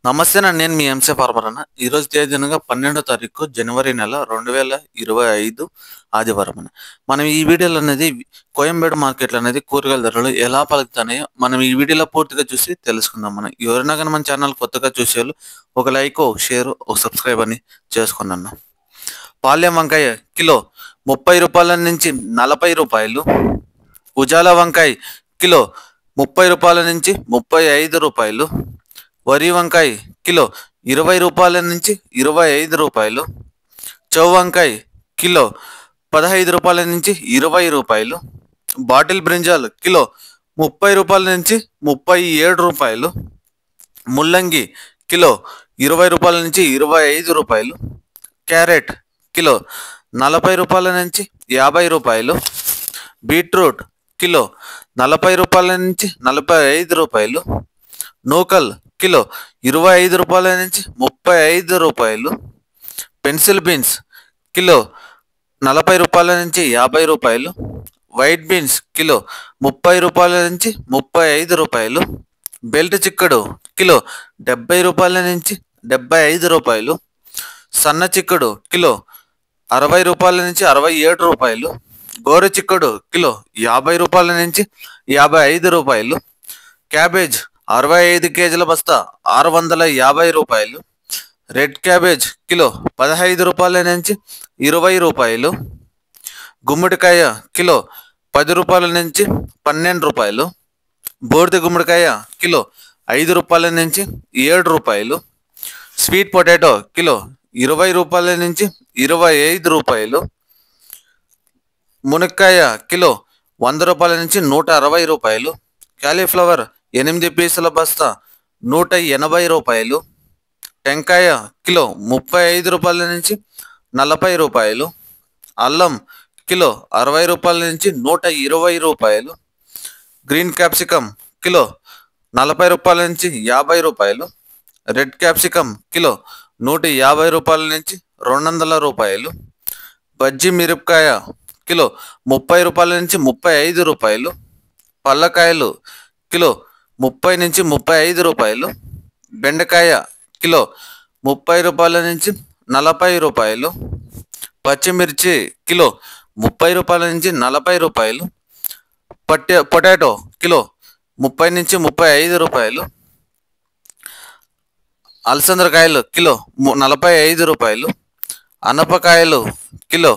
నమస్తే అండి. నేను మీ ఎంసే ఫార్మర్ అన్న. ఈరోజు తేదీనగా 12వ తారీఖు జనవరి నెల 2025 ఆదివారం అన్న. మనం ఈ వీడియోలో అనేది కోయంబేడు మార్కెట్లో అనేది కూరగాయల ధరలు ఎలా పలుకుతున్నాయో మనం ఈ వీడియోలో పూర్తిగా చూసి తెలుసుకుందాం. మనం ఎవరైనా కానీ మన ఛానల్ కొత్తగా చూసేవాళ్ళు ఒక లైక్, ఒక షేర్, ఒక సబ్స్క్రైబ్ అని చేసుకోండి అన్న. పాలెం వంకాయ కిలో 30 రూపాయల నుంచి 40 రూపాయలు. ఉజాల వంకాయ కిలో 30 రూపాయల నుంచి 35 రూపాయలు. వరి వంకాయ కిలో 20 రూపాయల నుంచి 25 రూపాయలు. చౌ వంకాయ కిలో 15 రూపాయల నుంచి 20 రూపాయలు. బాటిల్ బ్రింజాల్ కిలో 30 రూపాయల నుంచి 37 రూపాయలు. ముల్లంగి కిలో 20 రూపాయల నుంచి 25 రూపాయలు. క్యారెట్ కిలో 40 రూపాయల నుంచి 50 రూపాయలు. బీట్రూట్ కిలో 40 రూపాయల నుంచి 45 రూపాయలు. నూకల్ కిలో 25 రూపాయల నుంచి 35 రూపాయలు. పెన్సిల్ బీన్స్ కిలో 40 రూపాయల నుంచి 50 రూపాయలు. వైట్ బీన్స్ కిలో 30 రూపాయల నుంచి 35 రూపాయలు. బెల్ట్ చిక్కడు కిలో 70 రూపాయల నుంచి 75 రూపాయలు. సన్న చిక్కడు కిలో 60 రూపాయల నుంచి 67 రూపాయలు. గోరు చిక్కడు కిలో 50 రూపాయల నుంచి 55 రూపాయలు. క్యాబేజ్ 65 కేజీల బస్తా 650 రూపాయలు. రెడ్ క్యాబేజ్ కిలో 15 రూపాయల నుంచి 20 రూపాయలు. గుమ్మడికాయ కిలో 10 రూపాయల నుంచి 12 రూపాయలు. బూడిద గుమ్మడికాయ కిలో 5 రూపాయల నుంచి 7 రూపాయలు. స్వీట్ పొటాటో కిలో 20 రూపాయల నుంచి 25 రూపాయలు. మునక్కాయ కిలో 100 రూపాయల నుంచి 160 రూపాయలు. క్యాలీఫ్లవర్ 8 పీసుల బస్తా 180 రూపాయలు. టెంకాయ కిలో 35 రూపాయల నుంచి 40 రూపాయలు. అల్లం కిలో 60 రూపాయల నుంచి 120 రూపాయలు. గ్రీన్ క్యాప్సికమ్ కిలో 40 రూపాయల నుంచి 50 రూపాయలు. రెడ్ క్యాప్సికమ్ కిలో 150 రూపాయల నుంచి 200 రూపాయలు. బజ్జి మిరపకాయ కిలో 30 రూపాయల నుంచి 35 రూపాయలు. పల్లకాయలు కిలో 30 నుంచి 35 రూపాయలు. బెండకాయ కిలో 30 రూపాయల నుంచి 40 రూపాయలు. పచ్చిమిర్చి కిలో 30 రూపాయల నుంచి 40 రూపాయలు. పొటాటో కిలో 30 నుంచి 35 రూపాయలు. అలసందకాయలు కిలో 45 రూపాయలు. అనపకాయలు కిలో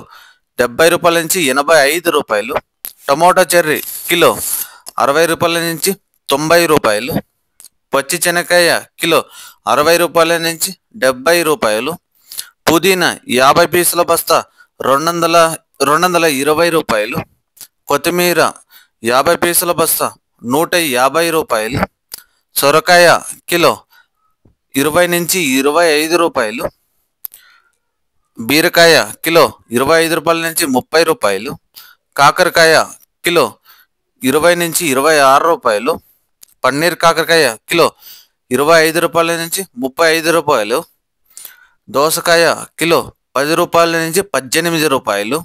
70 రూపాయల నుంచి 85 రూపాయలు. టమోటా చెర్రీ కిలో 60 రూపాయల నుంచి 90 రూపాయలు. పచ్చి శనక్కాయ కిలో 60 రూపాయల నుంచి 70 రూపాయలు. పుదీనా 50 పీసుల బస్తా 220 రూపాయలు. కొత్తిమీర 50 పీసుల బస్తా 150 రూపాయలు. సొరకాయ కిలో 20 నుంచి 25 రూపాయలు. బీరకాయ కిలో 25 రూపాయల నుంచి 30 రూపాయలు. కాకరకాయ కిలో 20 నుంచి 26 రూపాయలు. పన్నీర్ కాకరకాయ కిలో 25 రూపాయల నుంచి 35 రూపాయలు. దోసకాయ కిలో 10 రూపాయల నుంచి 18 రూపాయలు.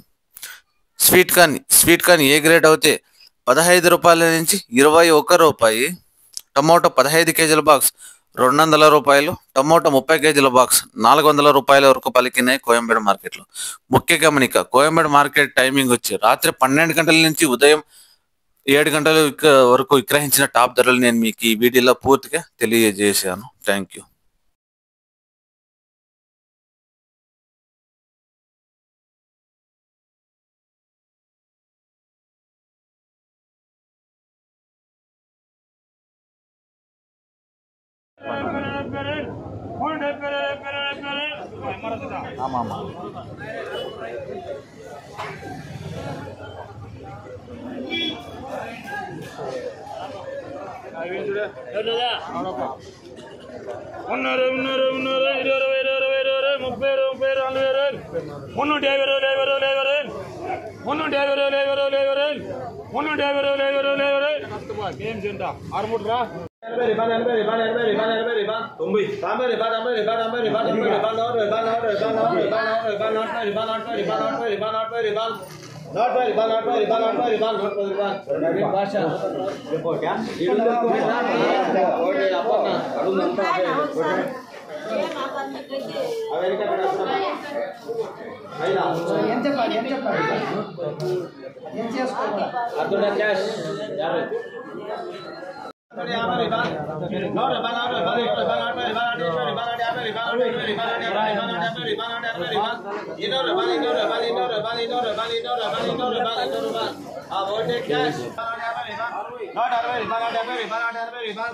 స్వీట్ కార్న్ ఏ గ్రేడ్ అవుతే 15 రూపాయల నుంచి 21 రూపాయి. టమోటో 15 కేజీల బాక్స్ 200 రూపాయలు. టమోటో 30 కేజీల బాక్స్ 400 రూపాయల వరకు పలికినాయి కోయంబేడు మార్కెట్లో. ముఖ్య గమనిక, కోయంబేడు మార్కెట్ టైమింగ్ వచ్చి రాత్రి 12 గంటల నుంచి ఉదయం 7 గంటల వరకు విక్రయించిన టాప్ ధరలు నేను మీకు ఈ వీడియోలో పూర్తిగా తెలియజేశాను. Thank you.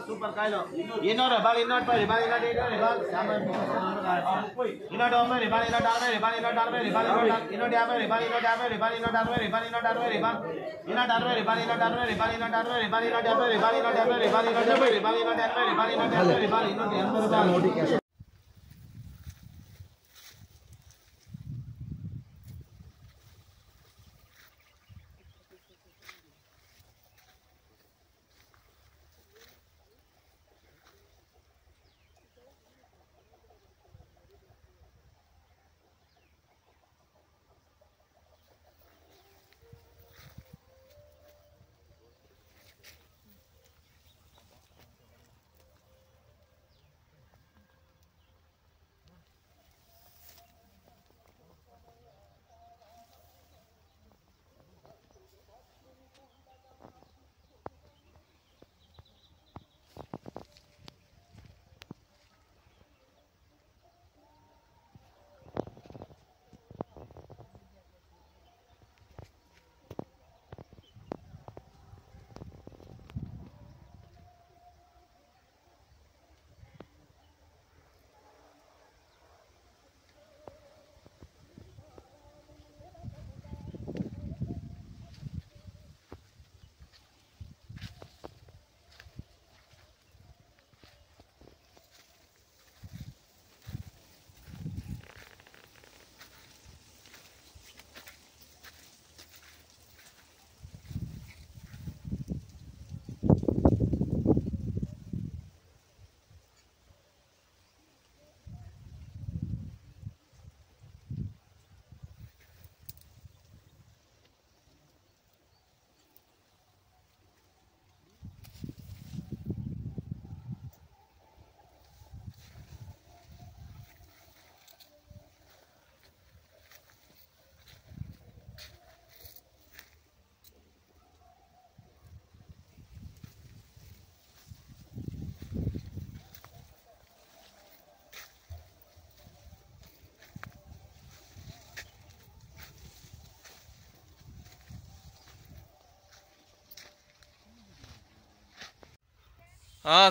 Super Kilo. Inor Bali not by Bali not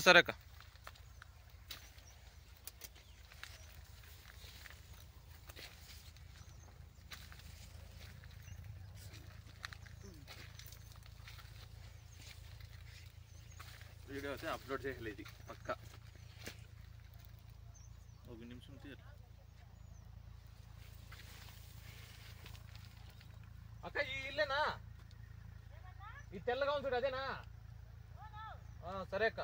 సరే అక్క. వీడియో అయితే అప్లోడ్ చేయలేదు పక్క. ఒక నిమిషం అక్క. ఈ ఇల్లేనా? ఈ తెల్లగా ఉంది చూడు అదేనా? సరే అక్క.